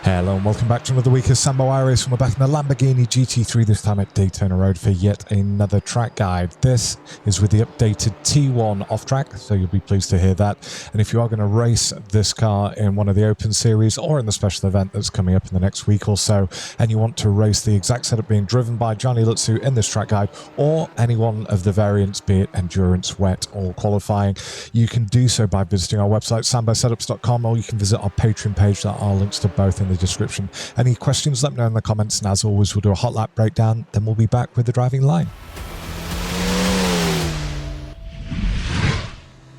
Hello and welcome back to another week of Sambo iRacing. We're back in the Lamborghini GT3, this time at Daytona Road for yet another track guide. This is with the updated T1 off track, so you'll be pleased to hear that. And if you are going to race this car in one of the Open Series or in the special event that's coming up in the next week or so, and you want to race the exact setup being driven by Gianni Lutzu in this track guide, or any one of the variants, be it endurance, wet or qualifying, you can do so by visiting our website sambosetups.com, or you can visit our Patreon page. There are links to both in the description. Any questions, let me know in the comments, and as always we'll do a hot lap breakdown, then we'll be back with the driving line.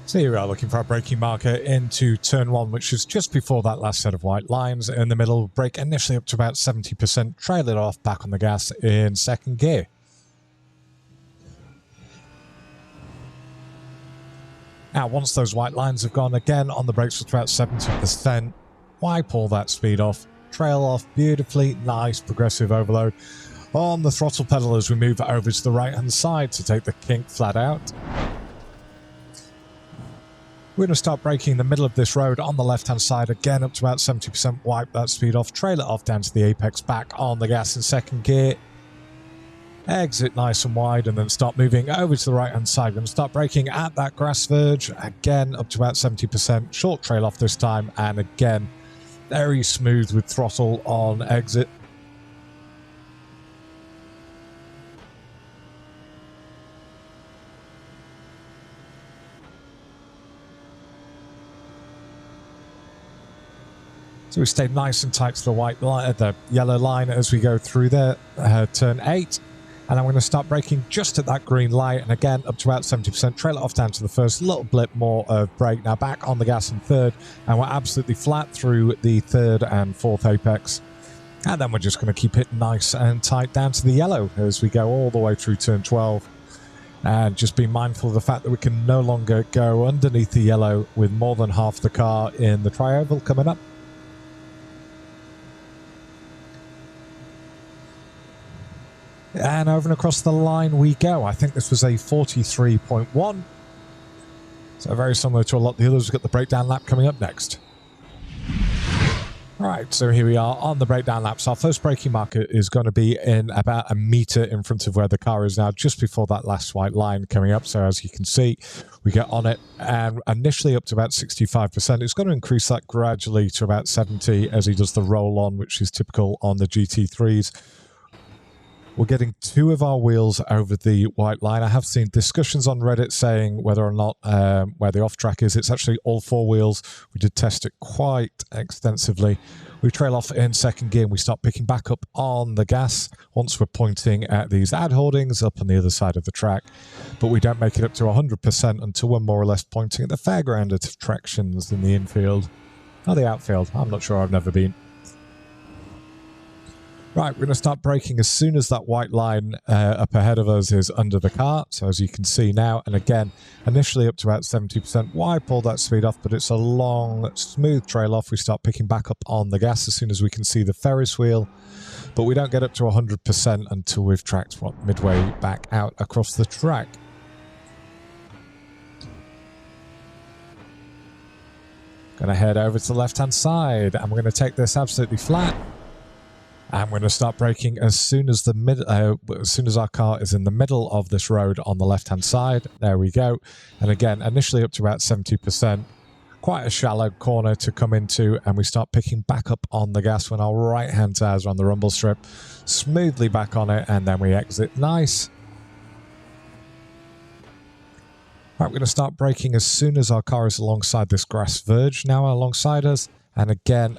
So here we are looking for our braking marker into turn 1, which is just before that last set of white lines. In the middle, brake initially up to about 70%, trail it off, back on the gas in second gear. Now once those white lines have gone, again on the brakes for about 70%, wipe all that speed off, trail off beautifully, nice progressive overload on the throttle pedal as we move over to the right hand side to take the kink flat out. We're going to start braking in the middle of this road on the left hand side, again up to about 70%, wipe that speed off, trail it off down to the apex, back on the gas in second gear, exit nice and wide, and then start moving over to the right hand side. We're going to start braking at that grass verge, again up to about 70%, short trail off this time, and again very smooth with throttle on exit. So we stay nice and tight to the white line, the yellow line as we go through there, turn 8. And I'm going to start braking just at that green light, and again up to about 70%, trail it off down to the first, little blip more of brake, now back on the gas in third, and we're absolutely flat through the third and fourth apex. And then we're just going to keep it nice and tight down to the yellow as we go all the way through turn 12. And just be mindful of the fact that we can no longer go underneath the yellow with more than half the car in the tri-oval coming up. And over and across the line we go. I think this was a 43.1. So very similar to a lot of the others. We've got the breakdown lap coming up next. Right, so here we are on the breakdown laps. Our first braking marker is going to be in about a metre in front of where the car is now, just before that last white line coming up. So as you can see, we get on it and initially up to about 65%. It's going to increase that gradually to about 70 as he does the roll on, which is typical on the GT3s. We're getting 2 of our wheels over the white line. I have seen discussions on Reddit saying whether or not where the off track is. It's actually all 4 wheels. We did test it quite extensively. We trail off in second gear and we start picking back up on the gas once we're pointing at these ad hoardings up on the other side of the track. But we don't make it up to 100% until we're more or less pointing at the fairground attractions in the infield. Or the outfield. I'm not sure, I've never been. Right, we're going to start braking as soon as that white line up ahead of us is under the car. So as you can see now, and again, initially up to about 70%, wipe all that speed off, but it's a long, smooth trail off. We start picking back up on the gas as soon as we can see the Ferris wheel, but we don't get up to 100% until we've tracked midway back out across the track. Going to head over to the left-hand side, and we're going to take this absolutely flat. And we're going to start braking as soon as our car is in the middle of this road on the left-hand side. There we go. And again, initially up to about 70%. Quite a shallow corner to come into, and we start picking back up on the gas when our right-hand tires are on the rumble strip. Smoothly back on it, and then we exit nice. Right, we're going to start braking as soon as our car is alongside this grass verge now alongside us. And again,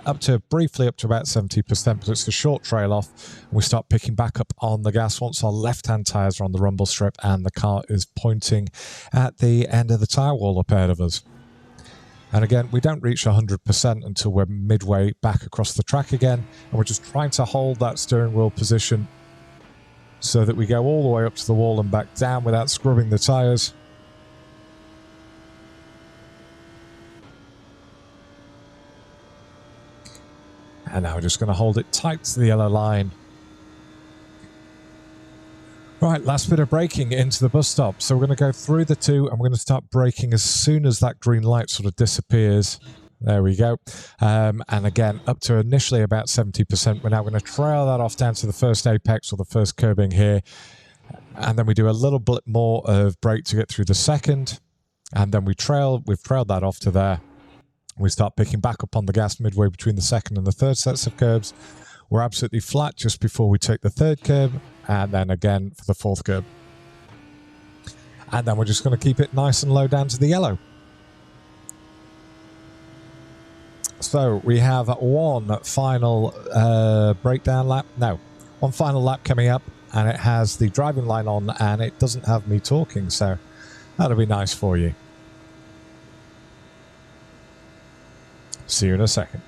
briefly up to about 70%, but it's a short trail off. And we start picking back up on the gas once our left-hand tyres are on the rumble strip and the car is pointing at the end of the tyre wall up ahead of us. And again, we don't reach 100% until we're midway back across the track again. And we're just trying to hold that steering wheel position so that we go all the way up to the wall and back down without scrubbing the tyres. And now we're just going to hold it tight to the yellow line. Right, last bit of braking into the bus stop. So we're going to go through the 2 and we're going to start braking as soon as that green light sort of disappears. There we go. And again, up to initially about 70%. We're now going to trail that off down to the first apex or the first curbing here. And then we do a little bit more of brake to get through the second. And then we've trailed that off to there. We start picking back up on the gas midway between the second and the third sets of curbs. We're absolutely flat just before we take the third curb. And then again for the fourth curb. And then we're just going to keep it nice and low down to the yellow. So we have one final breakdown lap. No, one final lap coming up, and it has the driving line on, and it doesn't have me talking, so that'll be nice for you. See you in a second.